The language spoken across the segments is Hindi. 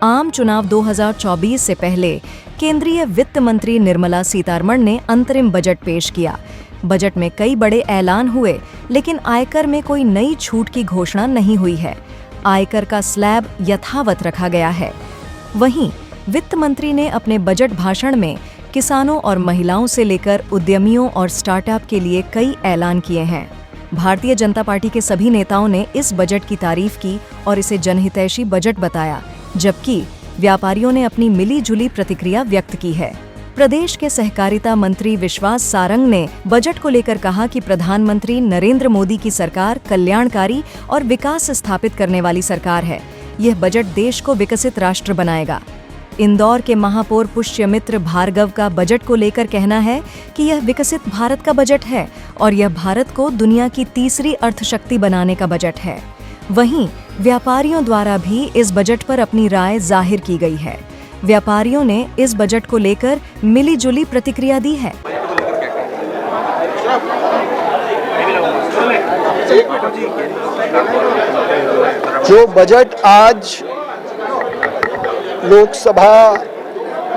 आम चुनाव 2024 से पहले केंद्रीय वित्त मंत्री निर्मला सीतारमण ने अंतरिम बजट पेश किया। बजट में कई बड़े ऐलान हुए, लेकिन आयकर में कोई नई छूट की घोषणा नहीं हुई है। आयकर का स्लैब यथावत रखा गया है। वहीं वित्त मंत्री ने अपने बजट भाषण में किसानों और महिलाओं से लेकर उद्यमियों और स्टार्टअप के लिए कई ऐलान किए हैं। भारतीय जनता पार्टी के सभी नेताओं ने इस बजट की तारीफ की और इसे जनहितैषी बजट बताया, जबकि व्यापारियों ने अपनी मिली-जुली प्रतिक्रिया व्यक्त की है। प्रदेश के सहकारिता मंत्री विश्वास सारंग ने बजट को लेकर कहा कि प्रधानमंत्री नरेंद्र मोदी की सरकार कल्याणकारी और विकास स्थापित करने वाली सरकार है। यह बजट देश को विकसित राष्ट्र बनाएगा। इंदौर के महापौर पुष्यमित्र भार्गव का बजट को लेकर कहना है कि यह विकसित भारत का बजट है और यह भारत को दुनिया की तीसरी अर्थशक्ति बनाने का बजट है। वहीं व्यापारियों द्वारा भी इस बजट पर अपनी राय जाहिर की गई है। व्यापारियों ने इस बजट को लेकर मिली-जुली प्रतिक्रिया दी है। जो बजट आज लोकसभा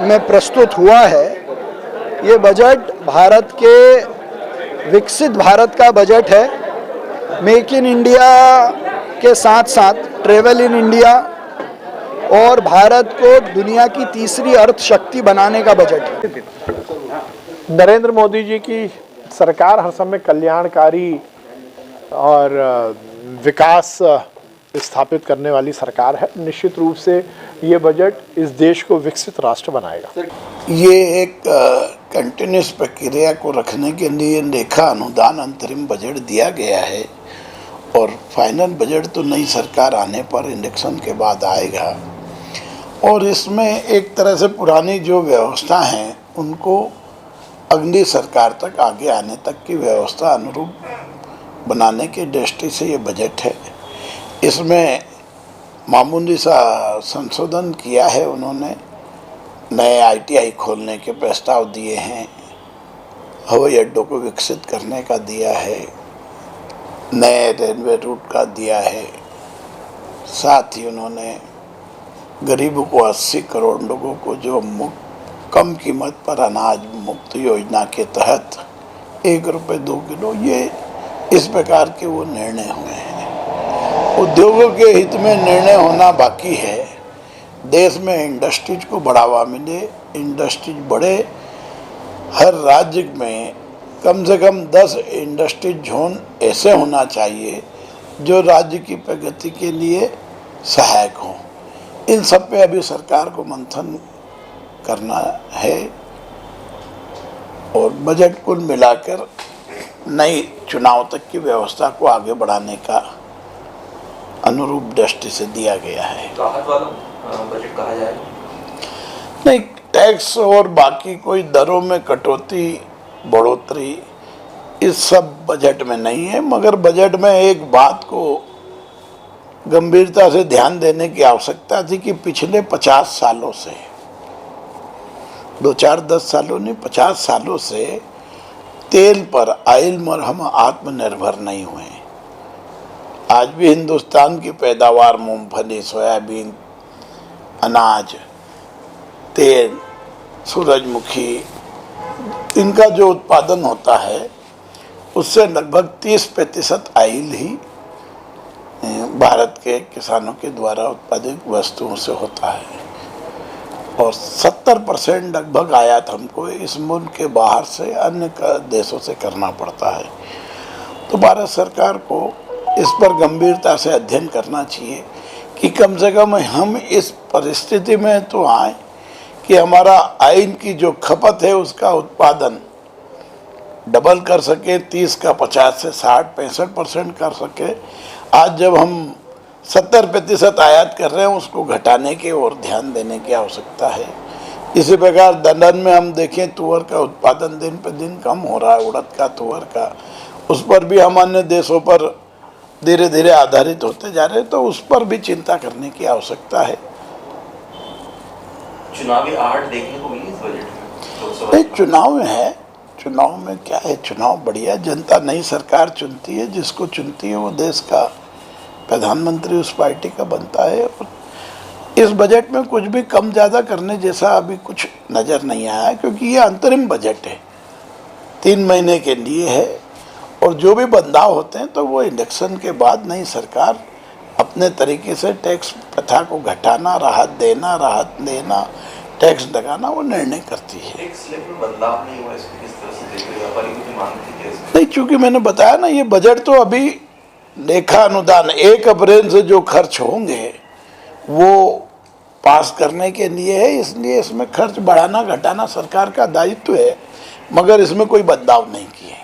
में प्रस्तुत हुआ है, ये बजट भारत के विकसित भारत का बजट है। मेक इन इंडिया के साथ साथ ट्रेवल इन इंडिया और भारत को दुनिया की तीसरी अर्थशक्ति बनाने का बजट है। नरेंद्र मोदी जी की सरकार हर समय कल्याणकारी और विकास स्थापित करने वाली सरकार है। निश्चित रूप से ये बजट इस देश को विकसित राष्ट्र बनाएगा। ये एक कंटिन्यूस प्रक्रिया को रखने के लिए लेखा अनुदान अंतरिम बजट दिया गया है और फाइनल बजट तो नई सरकार आने पर इलेक्शन के बाद आएगा और इसमें एक तरह से पुरानी जो व्यवस्था हैं उनको अगली सरकार तक आगे आने तक की व्यवस्था अनुरूप बनाने की दृष्टि से ये बजट है। इसमें मामूली सा संशोधन किया है उन्होंने। नए ITI खोलने के प्रस्ताव दिए हैं, हवाई अड्डों को विकसित करने का दिया है, नए रेलवे रूट का दिया है। साथ ही उन्होंने गरीबों को 80 करोड़ लोगों को जो कम कीमत पर अनाज मुफ्त योजना के तहत 1 रुपये 2 किलो, ये इस प्रकार के वो निर्णय हुए हैं। उद्योगों के हित में निर्णय होना बाकी है। देश में इंडस्ट्रीज को बढ़ावा मिले, इंडस्ट्रीज बढ़े। हर राज्य में कम से कम 10 इंडस्ट्रीज जोन ऐसे होना चाहिए जो राज्य की प्रगति के लिए सहायक हों। इन सब पे अभी सरकार को मंथन करना है और बजट कुल मिलाकर नई चुनाव तक की व्यवस्था को आगे बढ़ाने का अनुरूप दृष्टि से दिया गया है। राहत वाला बजट कहा जाए? नहीं, टैक्स और बाकी कोई दरों में कटौती बढ़ोतरी इस सब बजट में नहीं है, मगर बजट में एक बात को गंभीरता से ध्यान देने की आवश्यकता थी कि पिछले 50 सालों से 2-4-10 सालों नहीं 50 सालों से तेल पर ऑयल पर हम आत्मनिर्भर नहीं हुए। आज भी हिंदुस्तान की पैदावार मूंगफली, सोयाबीन, अनाज, तेल, सूरजमुखी, इनका जो उत्पादन होता है उससे लगभग 30% ऑयल ही भारत के किसानों के द्वारा उत्पादित वस्तुओं से होता है और 70% लगभग आयात हमको इस मुल्क के बाहर से अन्य देशों से करना पड़ता है। तो भारत सरकार को इस पर गंभीरता से अध्ययन करना चाहिए कि कम से कम हम इस परिस्थिति में तो आए कि हमारा ऑयल की जो खपत है उसका उत्पादन डबल कर सके, 30 का 50 से 60-65% कर सके। आज जब हम 70% आयात कर रहे हैं उसको घटाने की ओर ध्यान देने की आवश्यकता है। इसी प्रकार दलहन में हम देखें तुअर का उत्पादन दिन पे दिन कम हो रहा है, उड़द का, तुअर का, उस पर भी हम अन्य देशों पर धीरे धीरे आधारित होते जा रहे हैं, तो उस पर भी चिंता करने की आवश्यकता है। चुनावी आहट देखने को मिली इस बजट में? चुनाव है, चुनाव में क्या है, चुनाव बढ़िया, जनता नई सरकार चुनती है, जिसको चुनती है वो देश का प्रधानमंत्री उस पार्टी का बनता है। इस बजट में कुछ भी कम ज़्यादा करने जैसा अभी कुछ नज़र नहीं आया, क्योंकि ये अंतरिम बजट है, 3 महीने के लिए है, और जो भी बदलाव होते हैं तो वो इलेक्शन के बाद नई सरकार अपने तरीके से टैक्स प्रथा को घटाना, राहत देना, टैक्स लगाना, वो निर्णय करती है। एक स्लिप में बदलाव नहीं हुआ, इसको किस तरह से देखते हैं? व्यापारियों की मांग थी कि इसमें नहीं, चूंकि मैंने बताया ना, ये बजट तो अभी लेखा अनुदान 1 अप्रैल से जो खर्च होंगे वो पास करने के लिए है, इसलिए इसमें खर्च बढ़ाना घटाना सरकार का दायित्व है, मगर इसमें कोई बदलाव नहीं किए।